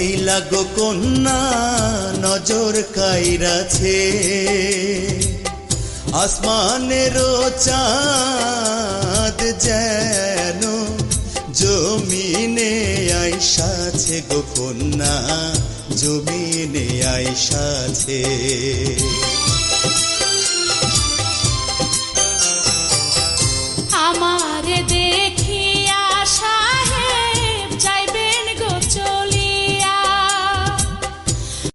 আইলা গো কন্যা নজর কাইরাছে, আসমানেরও চাঁদ যেন জমিনে আইসাছে গো কন্যা, জমিনে আইসাছে।